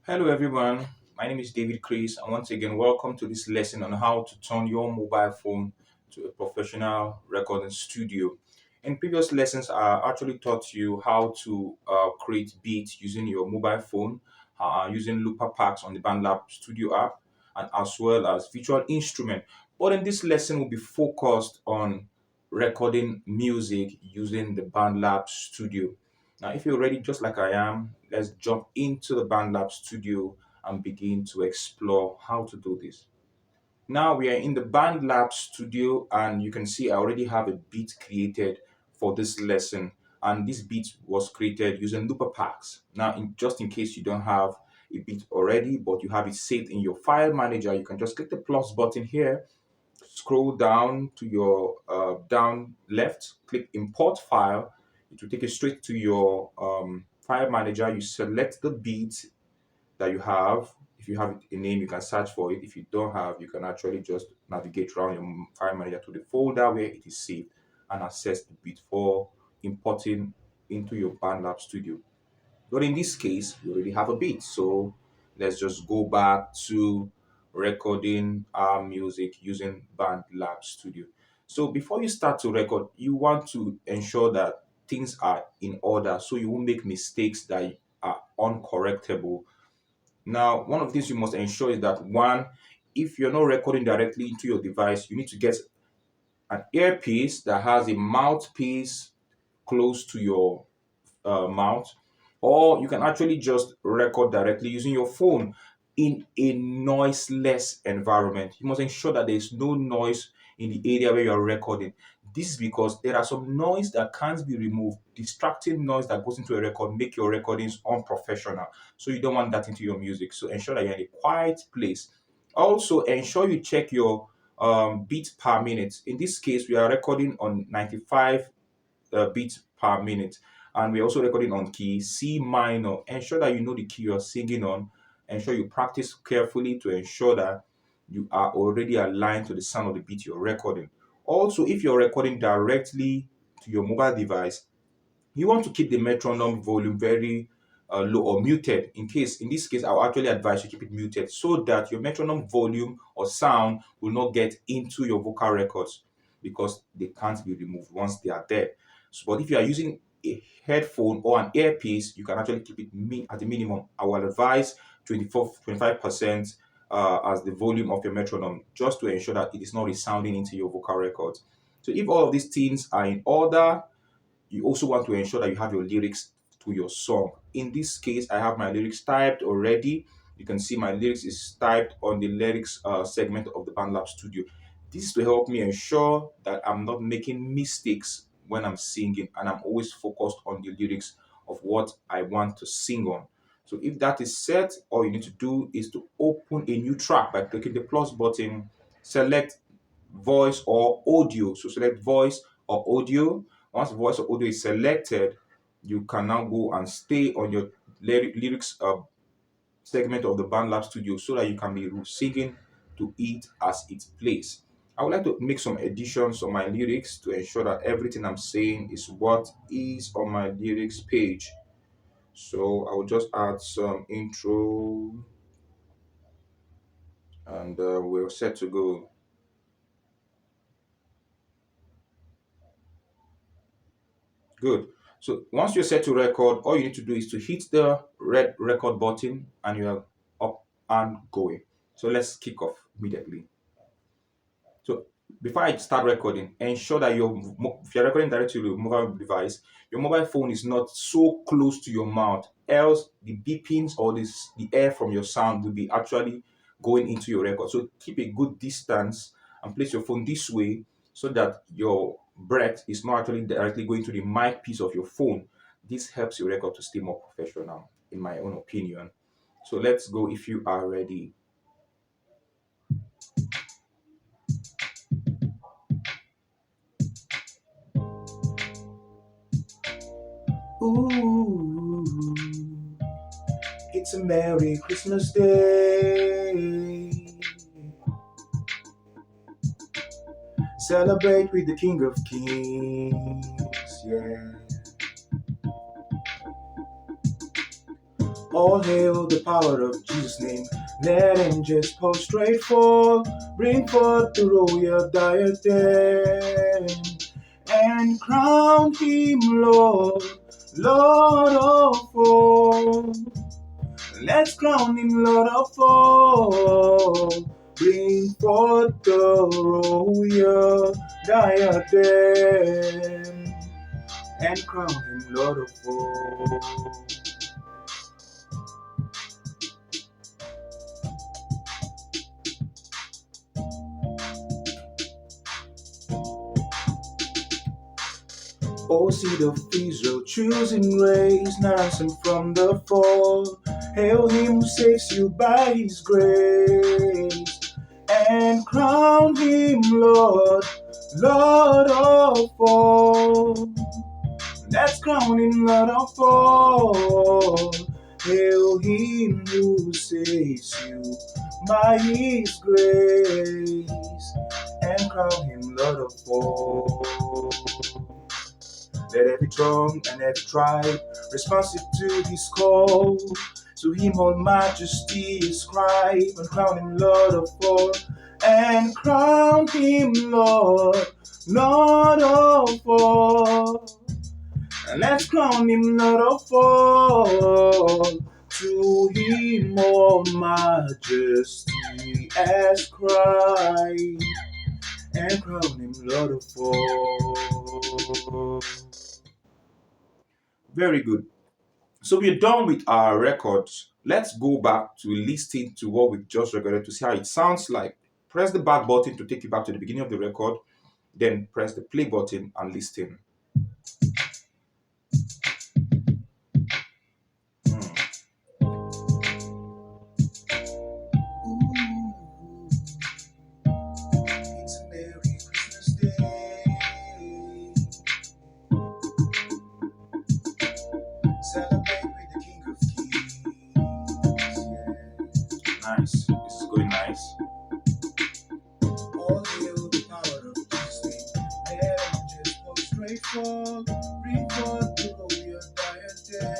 Hello everyone, my name is David Chris, and once again, welcome to this lesson on how to turn your mobile phone to a professional recording studio. In previous lessons, I actually taught you how to create beats using your mobile phone, using looper packs on the Bandlab Studio app, and as well as virtual instrument. But in this lesson, will be focused on recording music using the Bandlab Studio. Now, if you're ready, just like I am, let's jump into the Bandlab studio and begin to explore how to do this. Now we are in the Bandlab studio, and you can see I already have a beat created for this lesson. And this beat was created using looper packs. Now, just in case you don't have a beat already, but you have it saved in your file manager, you can just click the plus button here, scroll down to your down left, click import file. It will take you straight to your file manager. You select the beat that you have. If you have a name, you can search for it. If you don't have, you can actually just navigate around your file manager to the folder where it is saved and access the beat for importing into your Bandlab Studio. But in this case, we already have a beat. So let's just go back to recording our music using Bandlab Studio. So before you start to record, you want to ensure that things are in order so you won't make mistakes that are uncorrectable. Now, one of the things you must ensure is that one, if you're not recording directly into your device, you need to get an earpiece that has a mouthpiece close to your mouth, or you can actually just record directly using your phone in a noiseless environment. You must ensure that there is no noise in the area where you are recording. This is because there are some noise that can't be removed. Distracting noise that goes into a record make your recordings unprofessional. So you don't want that into your music. So ensure that you're in a quiet place. Also, ensure you check your beats per minute. In this case, we are recording on 95 beats per minute. And we're also recording on key C minor. Ensure that you know the key you're singing on. Ensure you practice carefully to ensure that you are already aligned to the sound of the beat you're recording. Also, if you're recording directly to your mobile device, you want to keep the metronome volume very low or muted. In this case, I'll actually advise you keep it muted so that your metronome volume or sound will not get into your vocal records because they can't be removed once they are there. So, but if you are using a headphone or an earpiece, you can actually keep it at the minimum. I will advise 25% as the volume of your metronome just to ensure that it is not resounding into your vocal records. So if all of these things are in order, you also want to ensure that you have your lyrics to your song. In this case, I have my lyrics typed already. You can see my lyrics is typed on the lyrics segment of the Bandlab Studio. This is to help me ensure that I'm not making mistakes when I'm singing, and I'm always focused on the lyrics of what I want to sing on. So if that is set, all you need to do is to open a new track by clicking the plus button, select voice or audio. So select voice or audio. Once voice or audio is selected, you can now go and stay on your lyrics segment of the Bandlab Studio so that you can be singing to it as it plays. I would like to make some additions on my lyrics to ensure that everything I'm saying is what is on my lyrics page. So I will just add some intro, and we're set to go. Good. So once you're set to record, all you need to do is to hit the red record button and you're up and going. So let's kick off immediately. So before I start recording, ensure that if you're recording directly to your mobile device, your mobile phone is not so close to your mouth. Else the beepings or the air from your sound will be actually going into your record. So keep a good distance and place your phone this way so that your breath is not actually directly going to the mic piece of your phone. This helps your record to stay more professional, in my own opinion. So let's go if you are ready. Ooh, it's a Merry Christmas Day. Celebrate with the King of Kings, yeah. All hail the power of Jesus' name. Let angels prostrate fall, bring forth the royal diadem, and crown him Lord, Lord of all. Let's crown him Lord of all. Bring forth the royal diadem, and crown him Lord of all. O seed of Israel, choosing race, now ransom from the fall. Hail him who saves you by his grace, and crown him Lord, Lord of all. Let's crown him Lord of all. Hail him who saves you by his grace, and crown him Lord of all. Let every tongue and every tribe responsive to his call, to him all majesty ascribe, and crown him Lord of all, and crown him Lord, Lord of all. And let's crown him Lord of all, to him all majesty ascribe, and crown him Lord of all. Very good. So we're done with our records. Let's go back to listen to what we've just recorded to see how it sounds like. Press the back button to take you back to the beginning of the record, then press the play button and listen. It's a Merry Christmas Day. Celebrate with the King of Kings. Yeah. Nice. This is going nice. All hail the power of Jesus' name. Let angels prostrate fall, bring forth the royal diadem,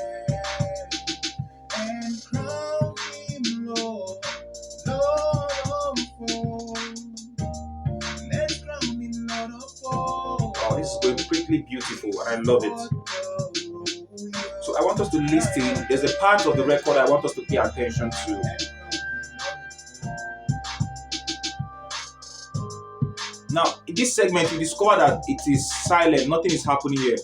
and crown him Lord, Lord of all. Let's crown him Lord of all. Wow, this is going pretty beautiful and I love it. So I want us to listen. There's a part of the record I want us to pay attention to. Now, in this segment, you discover that it is silent, nothing is happening here.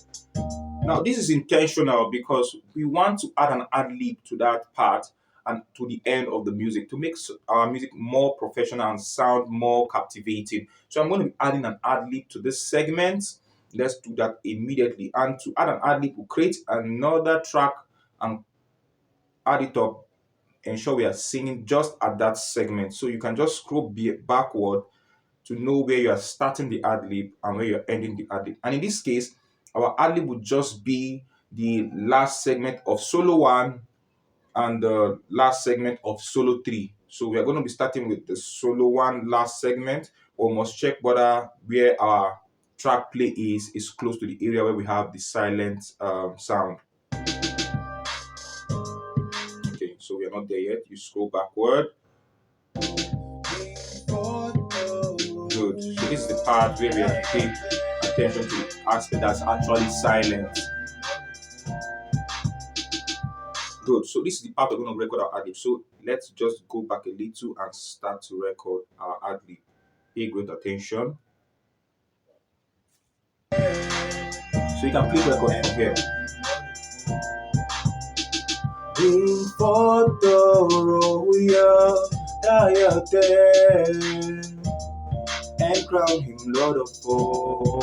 Now, this is intentional because we want to add an ad lib to that part and to the end of the music to make our music more professional and sound more captivating. So I'm going to be adding an ad lib to this segment. Let's do that immediately. And to add an ad lib, we'll create another track and add it up. Ensure we are singing just at that segment. So you can just scroll backward to know where you are starting the ad lib and where you're ending the ad lib. And in this case, our ad lib would just be the last segment of solo 1 and the last segment of solo 3. So we are going to be starting with the solo 1 last segment. We must check whether where our track play is close to the area where we have the silent sound. Okay, so we are not there yet. You scroll backward. Good. So this is the part where we have to pay attention to the aspect that's actually silent. Good. So this is the part we're going to record our ad lib. So let's just go back a little and start to record our ad lib. Pay great attention. So you can play record from here. Bring forth the royal diadem, and crown him Lord of all.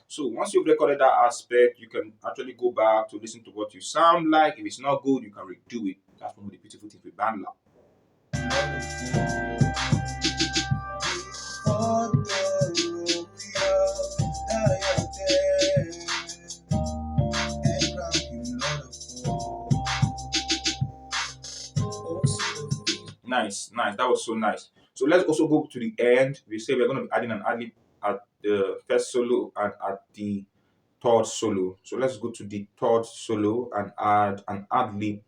So once you've recorded that aspect, you can actually go back to listen to what you sound like. If it's not good, you can redo it. That's one of the beautiful things with Bandlab. Nice. That was so nice. So let's also go to the end. We say we're going to be adding an ad lib at the first solo and at the third solo. So let's go to the third solo and add an ad lib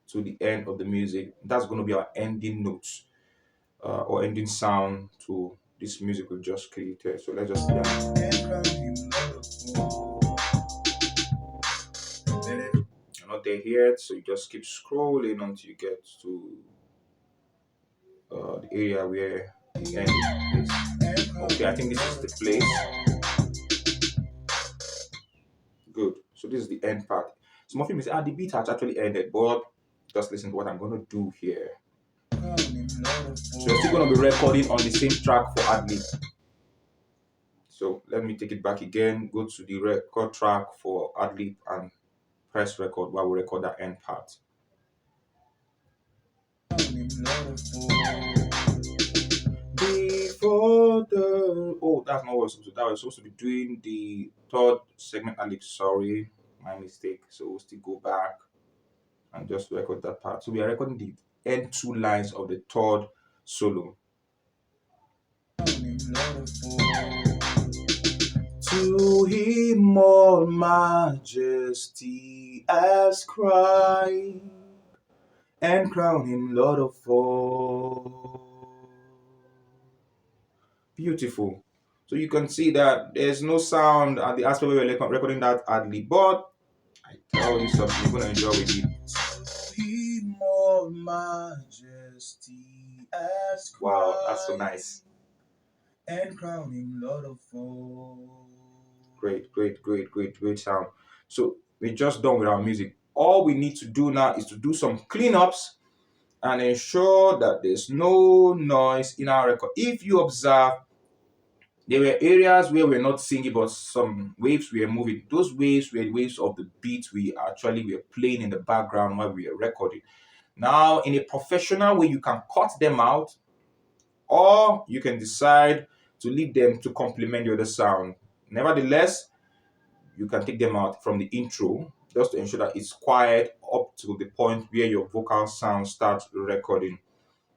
to the end of the music. That's going to be our ending notes or ending sound to this music we've just created. So let's just you're not there yet, so you just keep scrolling until you get to the area where the end is. Okay, I think this is the place. Good. So this is the end part. Some of you may say, the beat has actually ended, but just listen to what I'm going to do here. So you're still going to be recording on the same track for ad-lib. So let me take it back again. Go to the record track for ad-lib and press record while we record that end part. Before that's not what I was supposed to do. That was supposed to be doing the third segment ad-lib. Sorry, my mistake. So we'll still go back and just record that part. So we are recording the end two lines of the third solo. To him all majesty ascribe, and crown him Lord of all. Beautiful. So you can see that there's no sound at the aspect where we're recording that ad-lib, but I tell you something, you're gonna enjoy with it. To him all majesty ascribe. Wow, that's so nice. And crown him Lord of all. Great, great, great, great, great sound. So we're just done with our music. All we need to do now is to do some cleanups and ensure that there's no noise in our record. If you observe, there were areas where we're not singing, but some waves we are moving. Those waves were waves of the beat we were playing in the background while we are recording. Now, in a professional way, you can cut them out, or you can decide to leave them to complement the other sound. Nevertheless, you can take them out from the intro just to ensure that it's quiet up to the point where your vocal sound starts recording.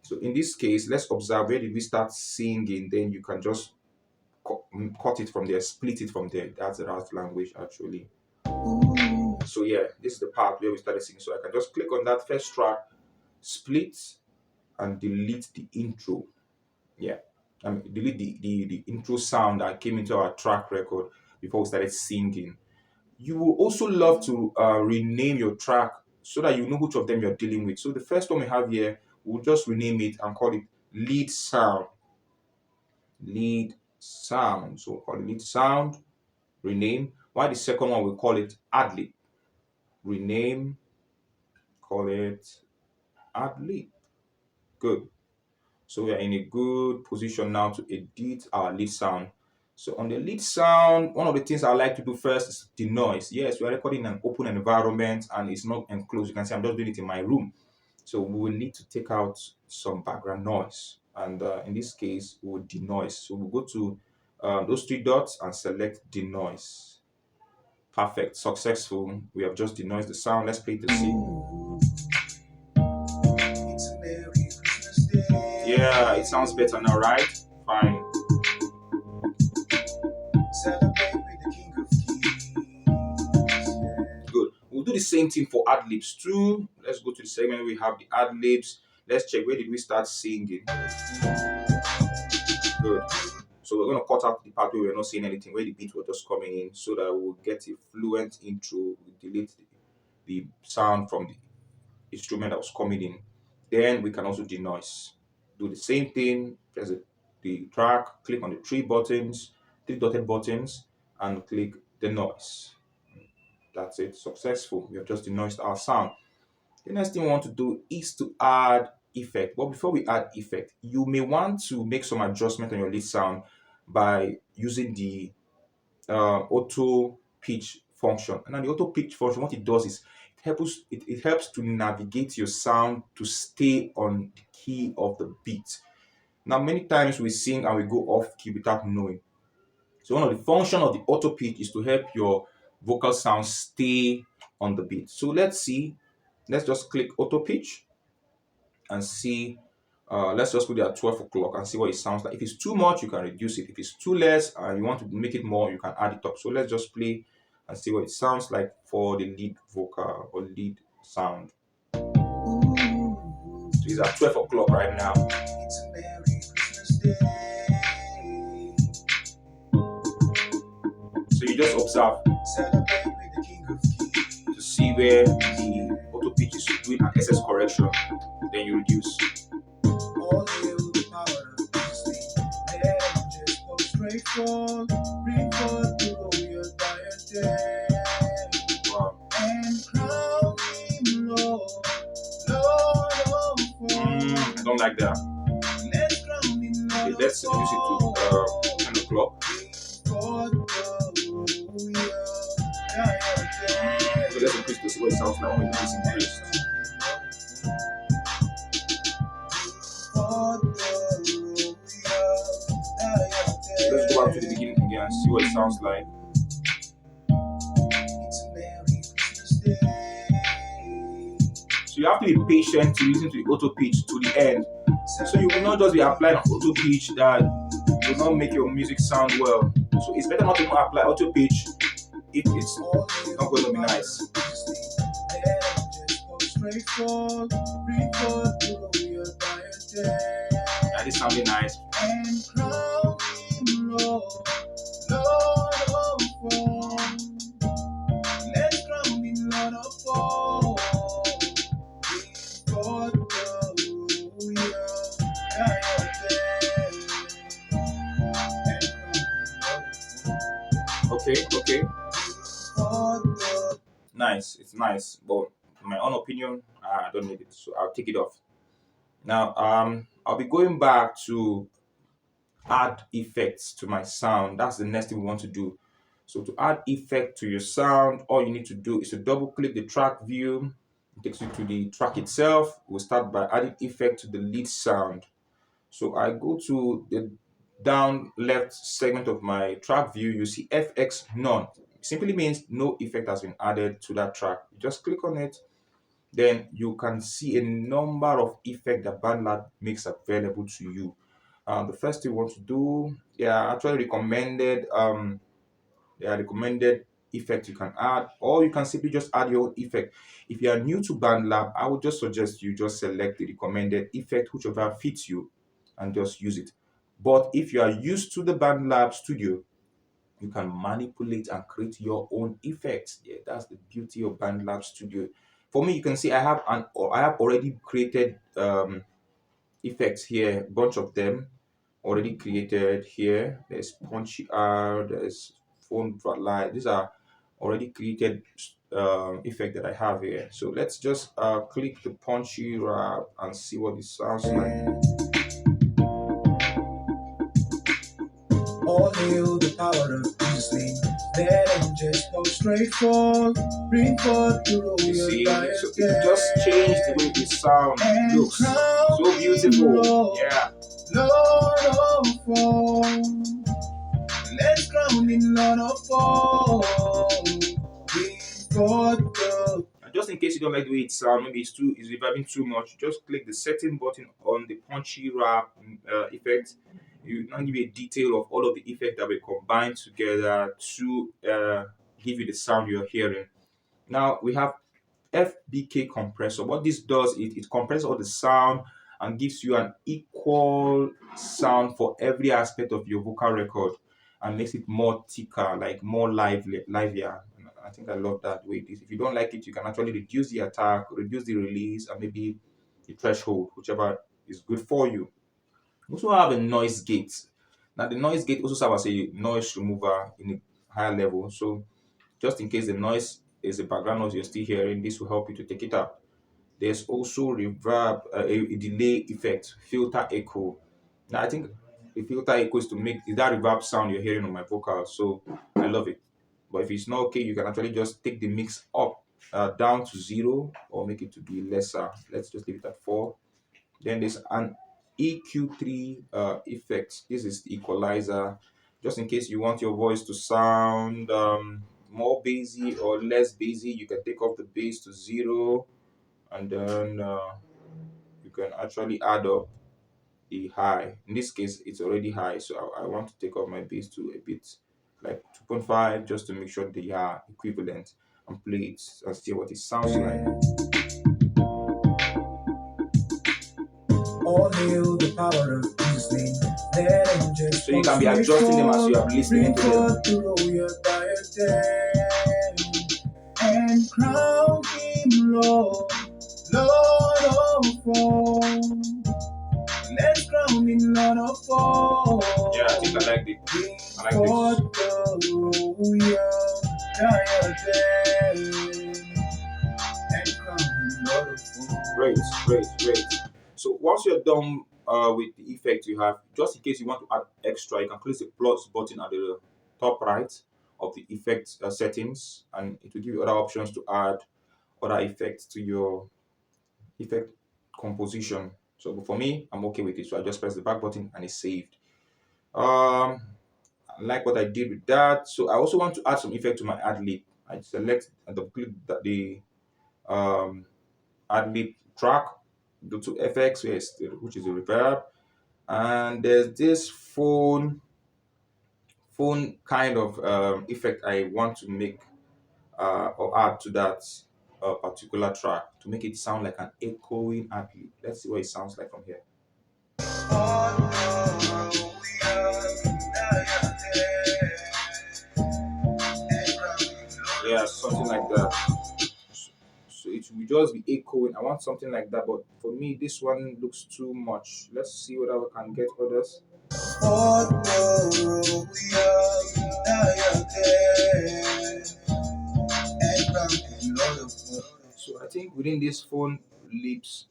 So in this case, let's observe where did we start singing, then you can just cut it from there, split it from there. That's the right language actually. So yeah, this is the part where we started singing. So I can just click on that first track, split, and delete the intro. Yeah, I mean, delete the intro sound that came into our track record before we started singing. You will also love to rename your track so that you know which of them you're dealing with. So the first one we have here, we'll just rename it and call it lead sound. Lead sound. So we'll call it lead sound, rename. While the second one, we'll call it ad-lib. Rename, call it ad-lib. Good. So we are in a good position now to edit our lead sound. So on the lead sound, one of the things I like to do first is the noise. Yes, we are recording in an open environment and it's not enclosed. You can see I'm just doing it in my room. So we will need to take out some background noise. And in this case, we will denoise. So we'll go to those three dots and select denoise. Perfect, successful. We have just denoised the sound. Let's play it to see. Yeah, it sounds better now, right? Fine. Good. We'll do the same thing for ad-libs too. Let's go to the segment where we have the ad-libs. Let's check where did we start singing. Good. So we're going to cut out the part where we're not saying anything, where the beat was just coming in, so that we'll get a fluent intro. We delete the sound from the instrument that was coming in. Then we can also denoise. Do the same thing, press the track, click on the three dotted buttons, and click denoise. That's it, successful. We have just denoised our sound. The next thing we want to do is to add effect. But before we add effect, you may want to make some adjustment on your lead sound by using the auto pitch function. And then the auto pitch function, what it does is it helps to navigate your sound to stay on the key of the beat. Now, many times we sing and we go off key without knowing. So one of the function of the auto pitch is to help your vocal sound stay on the beat. So let's see. Let's just click auto pitch and see. Let's just put it at 12 o'clock and see what it sounds like. If it's too much, you can reduce it. If it's too less and you want to make it more, you can add it up. So let's just play and see what it sounds like for the lead vocal or lead sound. So it's at 12 o'clock right now. It's a Merry Christmas Day. So you just observe. Celebrate with the King of Kings. To see where the auto pitch is doing an SS correction, then you reduce. All hail the power of Christ. Let just go straight forth, bring forth the royal diadem. Wow. And crown him Lord, Lord of all. I don't like that. Let's crown him Lord. Okay, let's reduce it to 10 o'clock. So let's increase to see what it sounds like when it is increased. Let's go back to the beginning again and see what it sounds like. So you have to be patient to listen to the auto pitch to the end. So you will not just be applying auto pitch that will not make your music sound well. So it's better not to even apply auto pitch if it's not going to be nice. That is sounding nice. Okay. Nice, it's nice, but in my own opinion, I don't need it, so I'll take it off. Now, I'll be going back to add effects to my sound. That's the next thing we want to do. So to add effect to your sound, all you need to do is to double click the track view. It takes you to the track itself. We'll start by adding effect to the lead sound. So I go to the down left segment of my track view. You see FX none. It simply means no effect has been added to that track. You just click on it, then you can see a number of effects that Bandlab makes available to you. The first thing you want to do, actually recommended there are recommended effects you can add, or you can simply just add your own effect. If you are new to Bandlab, I would just suggest you just select the recommended effect, whichever fits you, and just use it. But if you are used to the Bandlab Studio, you can manipulate and create your own effects. Yeah, that's the beauty of Bandlab Studio. For me, you can see I have already created effects here, a bunch of them already created here. There's punchy R, there's phone light. These are already created effect that I have here. So let's just click the punchy rap and see what it sounds like. All hail the power of Jesus' name. Let him just go straight forth, bring forth the royal. You see, so it just changed the way the sound looks. So beautiful. Yeah. Lord of all, let's crown him Lord of all. Just in case you don't like the way it sounds, maybe it's reverbing too much, just click the setting button on the punchy rap effect. You now give you a detail of all of the effects that were combined together to give you the sound you're hearing. Now we have FBK compressor. What this does is it compresses all the sound and gives you an equal sound for every aspect of your vocal record and makes it more thicker, like more livelier. I think I love that way it is. If you don't like it, you can actually reduce the attack, reduce the release, and maybe the threshold, whichever is good for you. We also have a noise gate. Now the noise gate also serves as a noise remover in a higher level. So just in case the noise is a background noise you're still hearing, this will help you to take it out. There's also reverb, a delay effect, filter echo. Now I think the filter echo is to make that reverb sound you're hearing on my vocals. So I love it. But if it's not okay, you can actually just take the mix up, down to 0, or make it to be lesser. Let's just leave it at 4. Then there's an EQ3 effect. This is the equalizer. Just in case you want your voice to sound more bassy or less bassy, you can take off the bass to 0, and then you can actually add up the high. In this case, it's already high, so I want to take off my bass to a bit like 2.5, just to make sure they are equivalent, and play it and see what it sounds like. All hail the power of Jesus' name. Let him just so you can be adjusting them as you are listening to them. And crown him Lord, Lord of all. Let's crown him Lord of all. Yeah, I think I like it. I like this. And crown him Lord of all. Great, great, great. So once you're done with the effect you have, just in case you want to add extra, you can click the plus button at the top right of the effect settings, and it will give you other options to add other effects to your effect composition. So but for me, I'm okay with it. So I just press the back button and it's saved. I like what I did with that. So I also want to add some effect to my ad lib. I select and double click the ad lib track, go to FX, which is the reverb, and there's this phone kind of effect I want to make or add to that particular track to make it sound like an echoing ad lib. Let's see what it sounds like from here. Yeah, something like that. So it will just be echoing. I want something like that, but for me, this one looks too much. Let's see whether we can get others. So I think within this phone lips,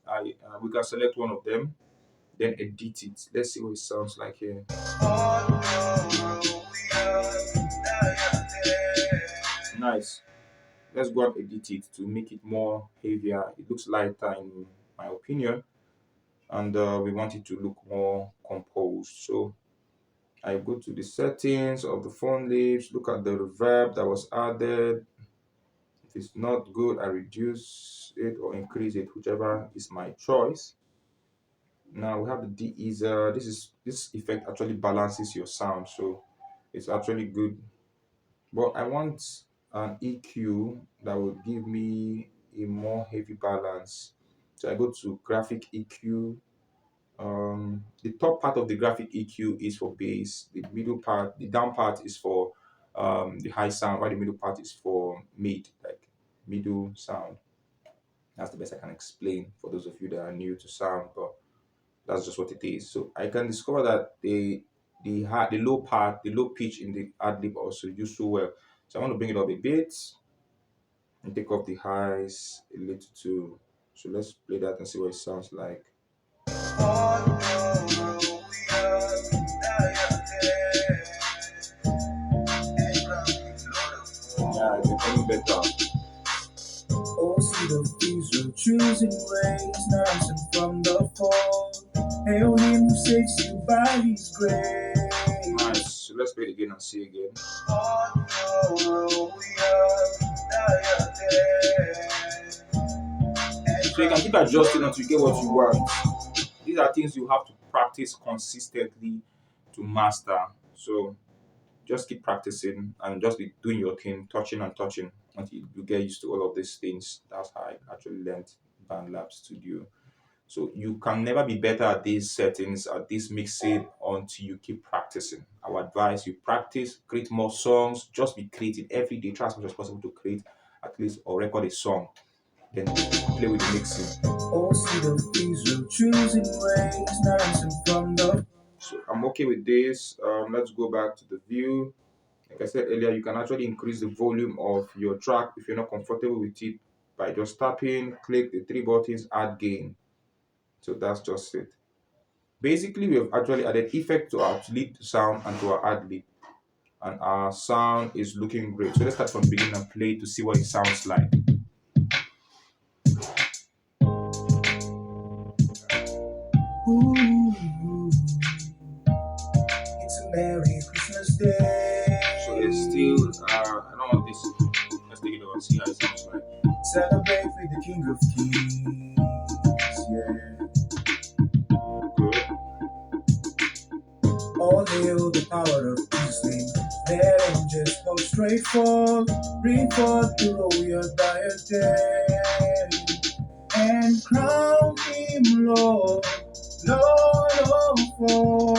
we can select one of them, then edit it. Let's see what it sounds like here. Nice. Let's go and edit it to make it more heavier. It looks lighter in my opinion, and we want it to look more composed. So I go to the settings of the phone lips, look at the reverb that was added. If it's not good, I reduce it or increase it, whichever is my choice. Now we have the de-easer. This effect actually balances your sound, so it's actually good. But I want an EQ that will give me a more heavy balance. So I go to graphic EQ. The top part of the graphic EQ is for bass. The middle part, the down part is for the high sound, while the middle part is for mid, like middle sound. That's the best I can explain for those of you that are new to sound, but that's just what it is. So I can discover that the low part, the low pitch in the ad lib also used so well. So I want to bring it up a bit and take off the highs a little too. So let's play that and see what it sounds like. Yeah, it's becoming better. Oh, see the thieves are choosing ways, nursing from the fall. Hail him who saves you by his grace. Nice. So let's play it again and see again. So you can keep adjusting until you get what you want. These are things you have to practice consistently to master. So just keep practicing and just be doing your thing, touching and touching until you get used to all of these things. That's how I actually learned Bandlab Studio. So you can never be better at these settings, at this mixing, until you keep practicing. I would advise you practice, create more songs, just be creating every day. Try as much as possible to create at least or record a song. Then play with the mixing. So I'm okay with this. Let's go back to the view. Like I said earlier, you can actually increase the volume of your track if you're not comfortable with it by just tapping, click the three buttons, add gain. So that's just it. Basically, we have actually added effect to our lead sound and to our ad lib, and our sound is looking great. So let's start from the beginning and play to see what it sounds like. Ooh, it's a Merry Christmas Day. So it's still, I don't want this. Let's take it over and see how it sounds like. Celebrate with the King of Kings, yeah. Good. All hail the power of Jesus' name. Let him just go straight forth, bring forth the royal diadem, and crown him Lord, Lord of all.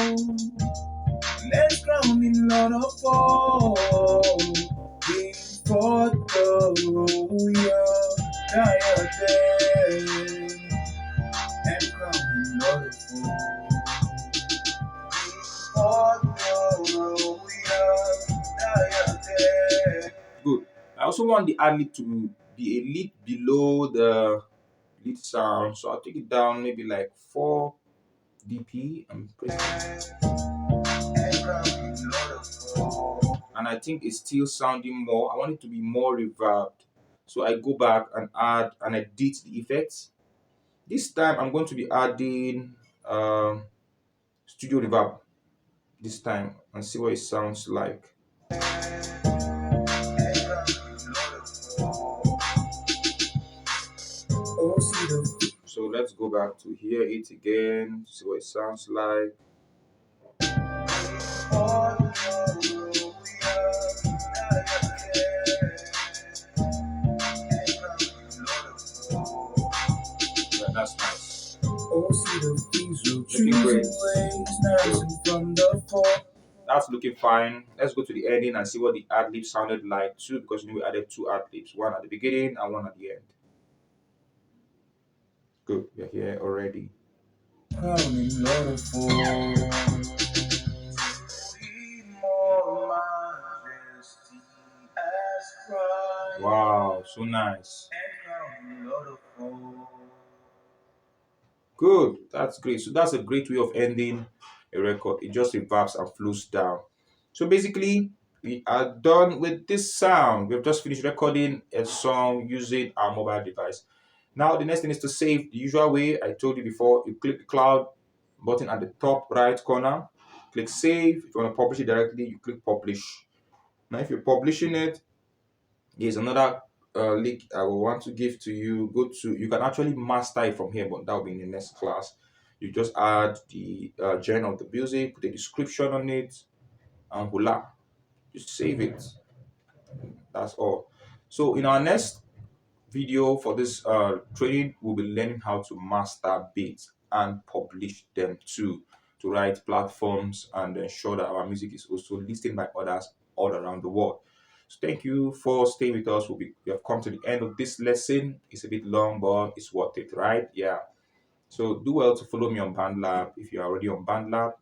Let's crown him Lord of all. Bring forth the royal diadem, and crown him Lord of all. Good. I also want the ad lib to be a lead below the lead sound, so I'll take it down maybe like 4 dp and press and I think it's still sounding more. I want it to be more reverbed, so I go back and add and edit the effects. This time I'm going to be adding studio reverb this time and see what it sounds like. So let's go back to hear it again, see what it sounds like. Yeah, that's nice. Looking great. That's looking fine. Let's go to the ending and see what the ad lib sounded like too, because we added 2 ad libs, one at the beginning and one at the end. Good, we're here already. Wow, so nice. Good, that's great. So that's a great way of ending a record. It just reverbs and flows down. So basically, we are done with this sound. We've just finished recording a song using our mobile device. Now the next thing is to save the usual way. I told you before, you click the cloud button at the top right corner, click save. If you want to publish it directly, you click publish. Now if you're publishing it, there's another link I will want to give to you. You can actually master it from here, but that will be in the next class. You just add the genre of the music, put a description on it, and voila, you save it. That's all. So in our next video for this training, we'll be learning how to master beats and publish them too, to write platforms and ensure that our music is also listened by others all around the world. So thank you for staying with us. We have come to the end of this lesson. It's a bit long, but it's worth it, right? Yeah. So do well to follow me on Bandlab. If you're already on Bandlab,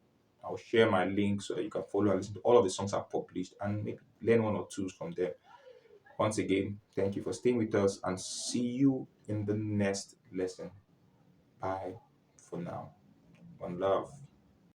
I'll share my link so that you can follow and listen to all of the songs I've published and maybe learn one or two from there. Once again, thank you for staying with us and see you in the next lesson. Bye for now. One love.